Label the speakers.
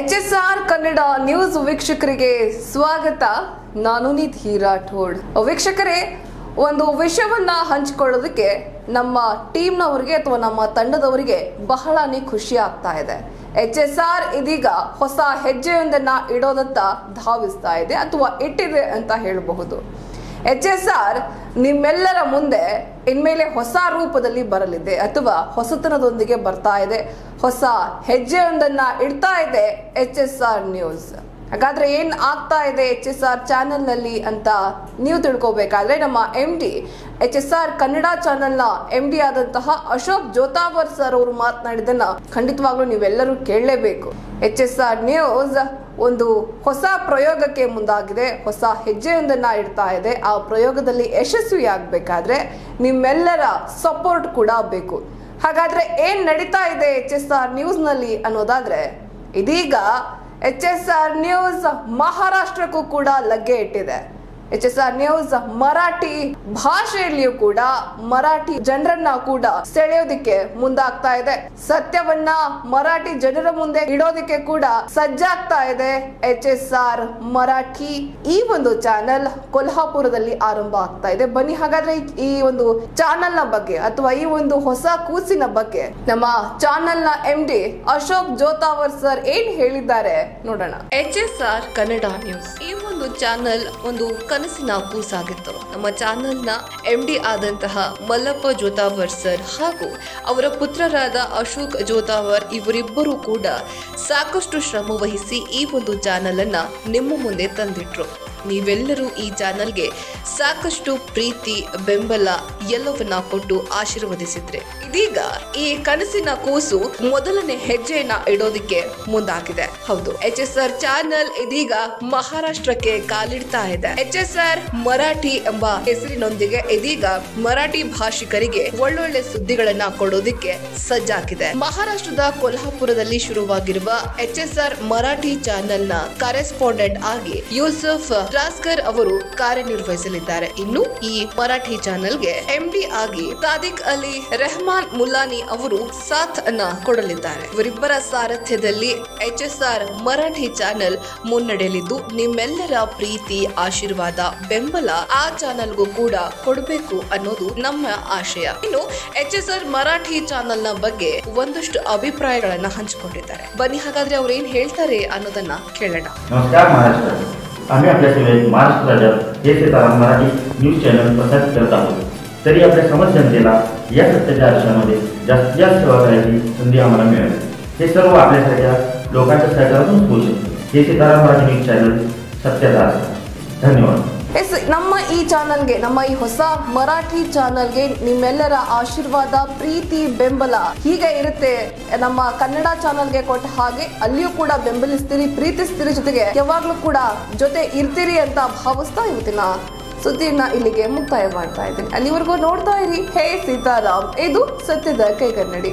Speaker 1: HSR Kannada news ವೀಕ್ಷಕರಿಗೆ ಸ್ವಾಗತ. ನಾನು ನಿಧಿ ರಾಠೋಡ್. ವೀಕ್ಷಕರೇ, ಒಂದು ವಿಷಯವನ್ನ ಹಂಚಿಕೊಳ್ಳೋದಕ್ಕೆ ನಮ್ಮ ಟೀಮ್ನವರಿಗೆ ಅಥವಾ ನಮ್ಮ ತಂಡದವರಿಗೆ ಬಹಳನೇ ಖುಷಿ ಆಗ್ತಾ ಇದೆ. HSR ಇದೀಗ ಹೊಸ ಹೆಜ್ಜೆಯೊಂದನ್ನ ಇಡೋದತ್ತ ಧಾವಿಸ್ತಾ ಇದೆ ಅಥವಾ ಇಟ್ಟಿದೆ ಅಂತ ಹೇಳಬಹುದು. HSR ನಿಮ್ಮೆಲ್ಲರ ಮುಂದೆ ಇನ್ಮೇಲೆ ಹೊಸ ರೂಪದಲ್ಲಿ ಬರಲಿದೆ ಅಥವಾ ಹೊಸತನದೊಂದಿಗೆ ಬರ್ತಾ ಇದೆ. ಹೊಸ ಹೆಜ್ಜೆಯೊಂದನ್ನ ಇಡ್ತಾ ಇದೆ HSR ನ್ಯೂಸ್. ಹಾಗಾದ್ರೆ ಏನ್ ಆಗ್ತಾ ಇದೆ HSR ಚಾನೆಲ್ ನಲ್ಲಿ ಅಂತ ನೀವು ತಿಳ್ಕೋಬೇಕಾದ್ರೆ ನಮ್ಮ MD HSR ಕನ್ನಡ ಚಾನೆಲ್ ನ MD ಆದಂತಹ ಅಶೋಕ್ ಜೋತಾವರ್ ಸರ್ ಅವರು ಮಾತನಾಡಿದನ್ನ ಖಂಡಿತವಾಗ್ಲೂ ನೀವೆಲ್ಲರೂ ಕೇಳಲೇಬೇಕು. HSR ನ್ಯೂಸ್ ಒಂದು ಹೊಸ ಪ್ರಯೋಗಕ್ಕೆ ಮುಂದಾಗಿದೆ, ಹೊಸ ಹೆಜ್ಜೆಯೊಂದನ್ನ ಇಡ್ತಾ ಇದೆ. ಆ ಪ್ರಯೋಗದಲ್ಲಿ ಯಶಸ್ವಿಯಾಗಬೇಕಾದ್ರೆ ನಿಮ್ಮೆಲ್ಲರ ಸಪೋರ್ಟ್ ಕೂಡ ಬೇಕು. ಹಾಗಾದ್ರೆ ಏನ್ ನಡೀತಾ ಇದೆ HSR ನ್ಯೂಸ್ ನಲ್ಲಿ ಅನ್ನೋದಾದ್ರೆ, ಇದೀಗ HSR ನ್ಯೂಸ್ ಮಹಾರಾಷ್ಟ್ರಕ್ಕೂ ಕೂಡ ಲಗ್ಗೆ ಇಟ್ಟಿದೆ. HSR ನ್ಯೂಸ್ ಮರಾಠಿ ಭಾಷೆಯಲ್ಲಿಯೂ ಕೂಡ ಮರಾಠಿ ಜನರನ್ನ ಕೂಡ ಸೆಳೆಯೋದಿಕ್ಕೆ ಮುಂದಾಗ್ತಾ ಇದೆ. ಸತ್ಯವನ್ನ ಮರಾಠಿ ಜನರ ಮುಂದೆ ಇಡೋದಿಕ್ಕೆ ಕೂಡ ಸಜ್ಜಾಗ್ತಾ ಇದೆ HSR ಮರಾಠಿ. ಈ ಒಂದು ಚಾನೆಲ್ ಕೊಲ್ಹಾಪುರದಲ್ಲಿ ಆರಂಭ ಆಗ್ತಾ ಇದೆ. ಬನ್ನಿ ಹಾಗಾದ್ರೆ ಈ ಒಂದು ಚಾನೆಲ್ ನ ಬಗ್ಗೆ ಅಥವಾ ಈ ಒಂದು ಹೊಸ ಕೂಸಿನ ಬಗ್ಗೆ ನಮ್ಮ ಚಾನೆಲ್ ನ MD ಅಶೋಕ್ ಜೋತಾವರ್ ಸರ್ ಏನ್ ಹೇಳಿದ್ದಾರೆ ನೋಡೋಣ. HSR ಕನ್ನಡ ನ್ಯೂಸ್ ಈ ಒಂದು ಚಾನೆಲ್ ಒಂದು ಕನಸಿನ ಕೂಸಾಗಿತ್ತು. ನಮ್ಮ ಚಾನೆಲ್ ನ MD ಆದಂತಹ ಮಲ್ಲಪ್ಪ ಜೋತಾವರ್ ಸರ್ ಹಾಗೂ ಅವರ ಪುತ್ರರಾದ ಅಶೋಕ್ ಜೋತಾವರ್ ಇವರಿಬ್ಬರು ಕೂಡ ಸಾಕಷ್ಟು ಶ್ರಮ ವಹಿಸಿ ಈ ಒಂದು ಚಾನೆಲ್ ಅನ್ನ ನಿಮ್ಮ ಮುಂದೆ ತಂದಿಟ್ರು. ನೀವೆಲ್ಲರೂ ಈ ಚಾನೆಲ್ಗೆ ಸಾಕಷ್ಟು ಪ್ರೀತಿ ಬೆಂಬಲ ಎಲ್ಲವನ್ನ ಕೊಟ್ಟು ಆಶೀರ್ವದಿಸಿದ್ರೆ ಇದೀಗ ಈ ಕನಸಿನ ಕೂಸು ಮೊದಲನೇ ಹೆಜ್ಜೆಯನ್ನ ಇಡೋದಿಕ್ಕೆ ಮುಂದಾಗಿದೆ. ಹೌದು, HSR ಚಾನೆಲ್ ಇದೀಗ ಮಹಾರಾಷ್ಟ್ರಕ್ಕೆ ಕಾಲಿಡ್ತಾ ಇದೆ. HSR ಮರಾಠಿ ಎಂಬ ಹೆಸರಿನೊಂದಿಗೆ ಇದೀಗ ಮರಾಠಿ ಭಾಷಿಕರಿಗೆ ಒಳ್ಳೊಳ್ಳೆ ಸುದ್ದಿಗಳನ್ನ ಕೊಡೋದಿಕ್ಕೆ ಸಜ್ಜಾಗಿದೆ. ಮಹಾರಾಷ್ಟ್ರದ ಕೊಲ್ಹಾಪುರದಲ್ಲಿ ಶುರುವಾಗಿರುವ HSR ಮರಾಠಿ ಚಾನೆಲ್ ನ ಕರೆಸ್ಪಾಂಡೆಂಟ್ ಆಗಿ ಯೂಸುಫ್ ರಾಸ್ಕರ್ ಅವರು ಕಾರ್ಯನಿರ್ವಹಿಸಲಿದ್ದಾರೆ. ಇನ್ನು ಈ ಮರಾಠಿ ಚಾನೆಲ್ಗೆ MD ಆಗಿ ಸಾದಿಕ್ ಅಲಿ ರೆಹಮಾನ್ ಮುಲ್ಲಾನಿ ಅವರು ಸಾಥ್ ಅನ್ನ ಕೊಡಲಿದ್ದಾರೆ. ಇವರಿಬ್ಬರ ಸಾರಥ್ಯದಲ್ಲಿ HSR ಮರಾಠಿ ಚಾನೆಲ್ ಮುನ್ನಡೆಯಲಿದ್ದು ನಿಮ್ಮೆಲ್ಲರ ಪ್ರೀತಿ ಆಶೀರ್ವಾದ ಬೆಂಬಲ ಆ ಚಾನೆಲ್ಗೂ ಕೂಡ ಕೊಡಬೇಕು ಅನ್ನೋದು ನಮ್ಮ ಆಶಯ. ಇನ್ನು HSR ಮರಾಠಿ ಚಾನೆಲ್ ನ ಬಗ್ಗೆ ಒಂದಷ್ಟು ಅಭಿಪ್ರಾಯಗಳನ್ನ ಹಂಚಿಕೊಂಡಿದ್ದಾರೆ. ಬನ್ನಿ ಹಾಗಾದ್ರೆ ಅವ್ರು ಏನ್ ಹೇಳ್ತಾರೆ ಅನ್ನೋದನ್ನ ಕೇಳೋಣ.
Speaker 2: नमस्कार महाराष्ट्र. आम्ही आपल्या सेवेत महाराष्ट्र राज्यात हे सीताराम मराठी न्यूज चॅनल प्रसारित करत आहोत. तरी आपल्या समस्त जनतेला या सत्याच्या आयुष्यामध्ये जास्तीत जास्त सेवा करायची संधी आम्हाला मिळाली. हे सर्व आपल्यासारख्या लोकांच्या सहकारातून होऊ शकते. हे सीताराम मराठी न्यूज चॅनल सत्याचा असतो. धन्यवाद.
Speaker 1: ನಮ್ಮ ಈ ಚಾನಲ್ಗೆ, ನಮ್ಮ ಈ ಹೊಸ ಮರಾಠಿ ಚಾನಲ್ಗೆ ನಿಮ್ಮೆಲ್ಲರ ಆಶೀರ್ವಾದ ಪ್ರೀತಿ ಬೆಂಬಲ ಹೀಗೆ ಇರುತ್ತೆ. ನಮ್ಮ ಕನ್ನಡ ಚಾನಲ್ಗೆ ಕೊಟ್ಟ ಹಾಗೆ ಅಲ್ಲಿಯೂ ಕೂಡ ಬೆಂಬಲಿಸ್ತೀರಿ, ಪ್ರೀತಿಸ್ತೀರಿ, ಜೊತೆಗೆ ಯಾವಾಗ್ಲೂ ಕೂಡ ಜೊತೆ ಇರ್ತೀರಿ ಅಂತ ಭಾವಿಸ್ತಾ ಇವತ್ತಿನ ಸುದ್ದಿಯನ್ನ ಇಲ್ಲಿಗೆ ಮುಕ್ತಾಯ ಮಾಡ್ತಾ ಇದ್ದೀನಿ. ಅಲ್ಲಿವರೆಗೂ ನೋಡ್ತಾ ಇರಿ ಹೇ ಸೀತಾರಾಮ್, ಇದು ಸತ್ಯದ ಕೈಗನ್ನಡಿ.